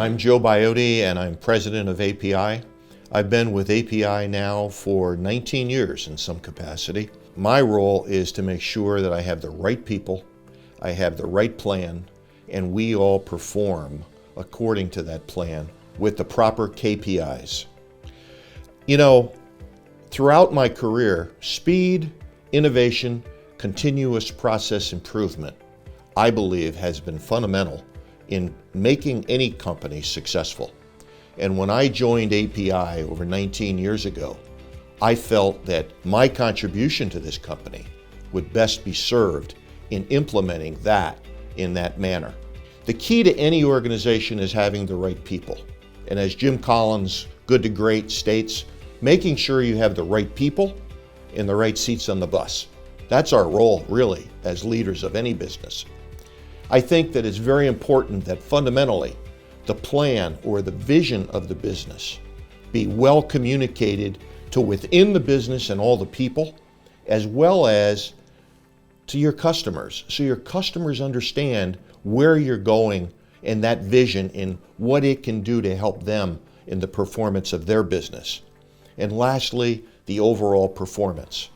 I'm Joe Bioty and I'm president of API. I've been with API now for 19 years in some capacity. My role is to make sure that I have the right people, I have the right plan, and we all perform according to that plan with the proper KPIs. You know, throughout my career, speed, innovation, continuous process improvement, I believe, has been fundamental in making any company successful. And when I joined API over 19 years ago, I felt that my contribution to this company would best be served in implementing that in that manner. The key to any organization is having the right people. And as Jim Collins, Good to Great, states, making sure you have the right people in the right seats on the bus. That's our role, really, as leaders of any business. I think that it's very important that fundamentally the plan or the vision of the business be well communicated to within the business and all the people, as well as to your customers, so your customers understand where you're going and that vision and what it can do to help them in the performance of their business. And lastly, the overall performance.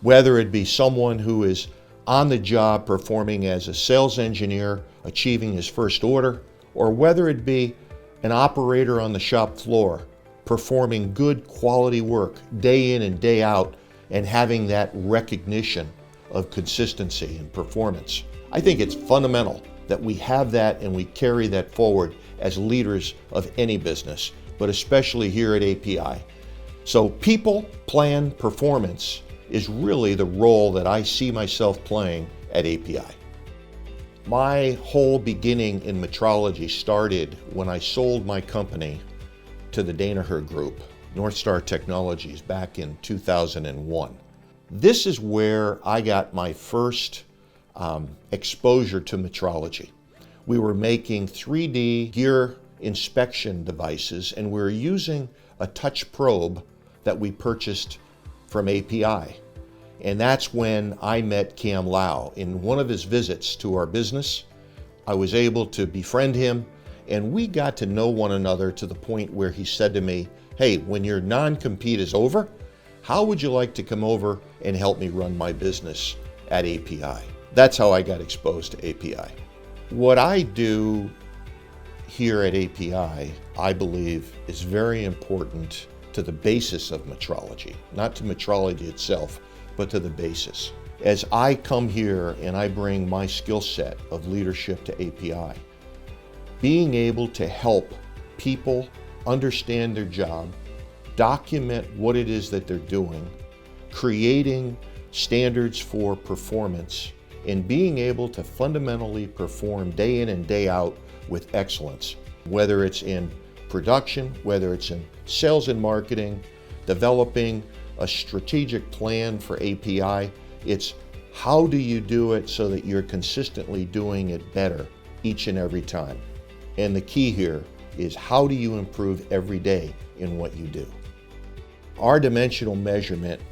Whether it be someone who is on the job performing as a sales engineer, achieving his first order, or whether it be an operator on the shop floor performing good quality work day in and day out and having that recognition of consistency and performance. I think it's fundamental that we have that and we carry that forward as leaders of any business, but especially here at API. So people, plan, performance is really the role that I see myself playing at API. My whole beginning in metrology started when I sold my company to the Danaher Group, North Star Technologies, back in 2001. This is where I got my first exposure to metrology. We were making 3D gear inspection devices, and we were using a touch probe that we purchased from API. And that's when I met Cam Lau. In one of his visits to our business, I was able to befriend him, and we got to know one another to the point where he said to me, "Hey, when your non-compete is over, how would you like to come over and help me run my business at API?" That's how I got exposed to API. What I do here at API, I believe, is very important to the basis of metrology, not to metrology itself, but to the basis. As I come here and I bring my skill set of leadership to API, being able to help people understand their job, document what it is that they're doing, creating standards for performance, and being able to fundamentally perform day in and day out with excellence, whether it's in production, whether it's in sales and marketing, developing a strategic plan for API. It's how do you do it so that you're consistently doing it better each and every time. And the key here is how do you improve every day in what you do. Our dimensional measurement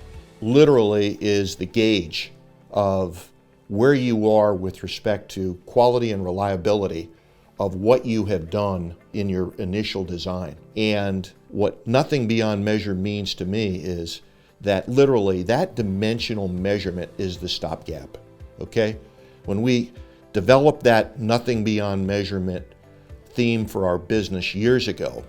literally is the gauge of where you are with respect to quality and reliability of what you have done in your initial design. And what nothing beyond measure means to me is that literally that dimensional measurement is the stopgap, okay? When we developed that nothing beyond measurement theme for our business years ago,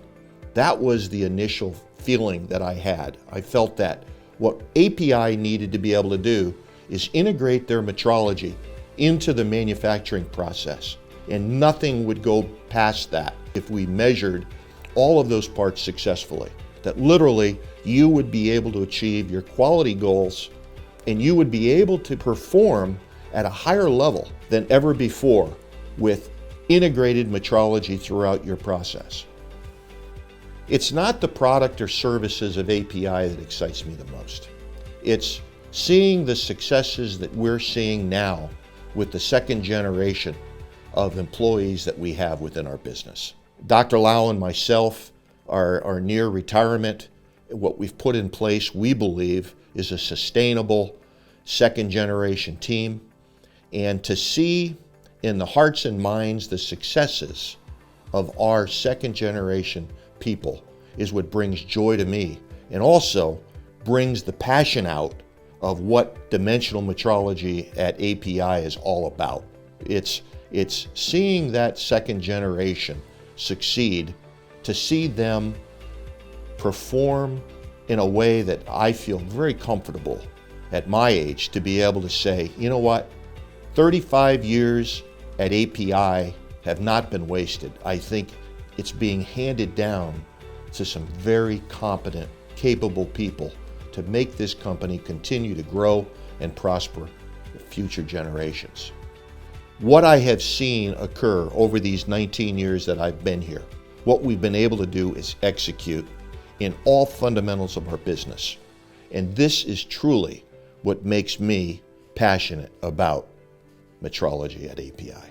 that was the initial feeling that I had. I felt that what API needed to be able to do is integrate their metrology into the manufacturing process, and nothing would go past that if we measured all of those parts successfully. That literally you would be able to achieve your quality goals and you would be able to perform at a higher level than ever before with integrated metrology throughout your process. It's not the product or services of API that excites me the most. It's seeing the successes that we're seeing now with the second generation of employees that we have within our business. Dr. Lau and myself are near retirement. What we've put in place, we believe, is a sustainable second generation team. And to see in the hearts and minds the successes of our second generation people is what brings joy to me, and also brings the passion out of what dimensional metrology at API is all about. It's seeing that second generation succeed, to see them perform in a way that I feel very comfortable at my age to be able to say, you know what, 35 years at API have not been wasted. I think it's being handed down to some very competent, capable people to make this company continue to grow and prosper for future generations. What I have seen occur over these 19 years that I've been here, what we've been able to do is execute in all fundamentals of our business. And this is truly what makes me passionate about metrology at API.